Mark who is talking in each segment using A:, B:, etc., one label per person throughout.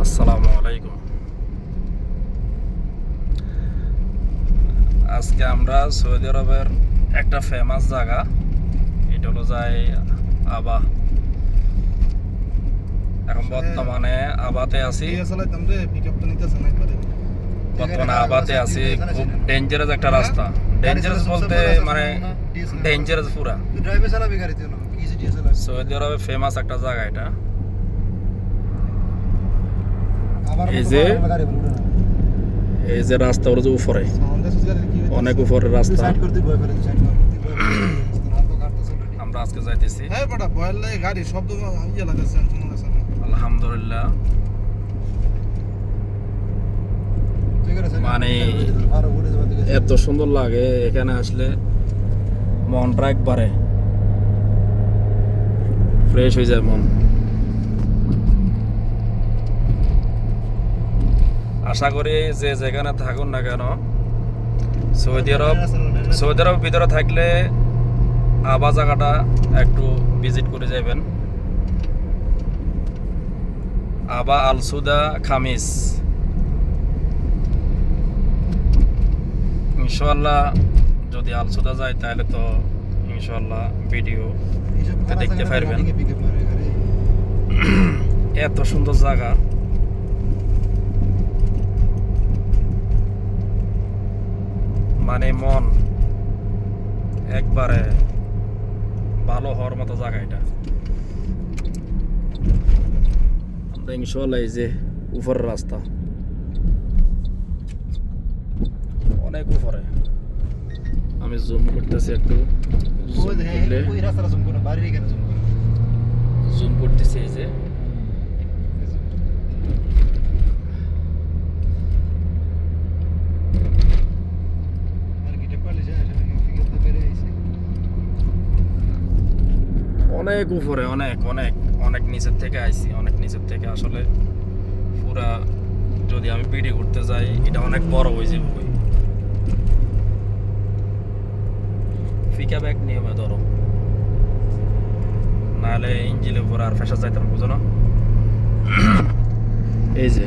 A: আসসালামু আলাইকুম। আজকে আমরা সৌদি আরবের একটা ফেমাস জায়গা, এটা হলো যায় আবা। এখন বর্তমানে আবাতে আছি। বর্তমানে আবাতে আছি। খুব ডেঞ্জারাস একটা রাস্তা। ডেঞ্জারাস বলতে মানে ডেঞ্জারাস পুরা। সৌদি আরবে ফেমাস একটা জায়গা এটা। এই যে রাস্তা ওর যে উপরে, অনেক উপরের রাস্তা। আমরা আজকে যাইতেছি। আলহামদুলিল্লাহ, মানে এত সুন্দর লাগে এখানে আসলে, মনটা একবারে ফ্রেশ হয়ে যায় মন। আশা করি যে যেখানে থাকুন না কেন, সৌদি আরব ভিতরে থাকলে আবা জায়গাটা একটু ভিজিট করে যাবেন। আবা আল সুদা খামিস, ইনশাআল্লাহ যদি আল সুদা যায় তাহলে তো ইনশাআল্লাহ ভিডিও দেখতে পারবেন। এত সুন্দর জায়গা, মানে মন একবারে ভালো হওয়ার মতো জায়গা এটা। আমরা ইনশাআল্লাহ এই যে উপরের রাস্তা, অনেক উপরে। আমি জুম করতেছি একটু, জুম করতেছি। এই যে অনেক উপরে, অনেক অনেক অনেক নিচের থেকে আইছি, অনেক নিচের থেকে। আসলে পুরা যদি আমি ভিডিও করতে যাই এটা অনেক বড় হয়ে যাবে। ফিকা ব্যাগ নিয়ে ধরো, নাহলে ইঞ্জিনের উপর আর ফেসা যাইতে না, বুঝো না? এই যে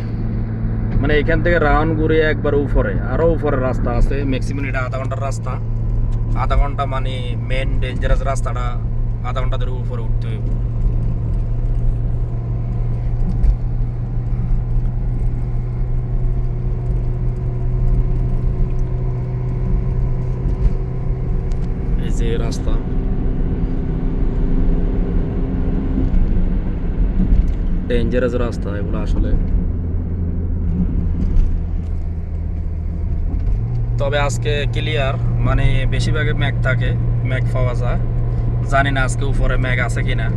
A: মানে এখান থেকে রাউন্ড ঘুরে একবার উপরে, আরো উপরে রাস্তা আছে। ম্যাক্সিমাম এটা আধা ঘন্টার রাস্তা। আধা ঘন্টা মানে মেন ডেঞ্জারাস রাস্তাটা আধা ঘন্টা ধরে উপরে উঠতে হইব। এই যে রাস্তা, ডেঞ্জারাস রাস্তা এগুলো আসলে। তবে আজকে ক্লিয়ার, মানে বেশিরভাগে ম্যাগ থাকে, ম্যাগ পাওয়া যায়। জানি না আজকে উপরে ম্যাগ আছে কিনা।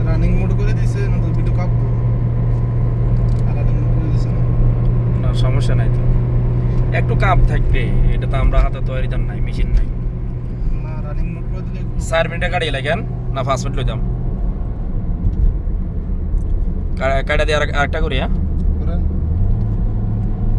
B: রানিং মোড করে দিয়েছে না তো ভিডিও কাটবো। রানিং মোড করে দিয়েছে
A: না, সমস্যা নাই তো, একটু কাপ থাকবে। এটা তো আমরা হাতে তৈরি দাম নাই, মেশিন নাই।
B: না, রানিং মোড করে দিলে
A: 4 মিনিটে গাড়ি লাগেন না 5 মিনিট লইতাম। কাটা দিয়ে আরেকটা করি। হ্যাঁ,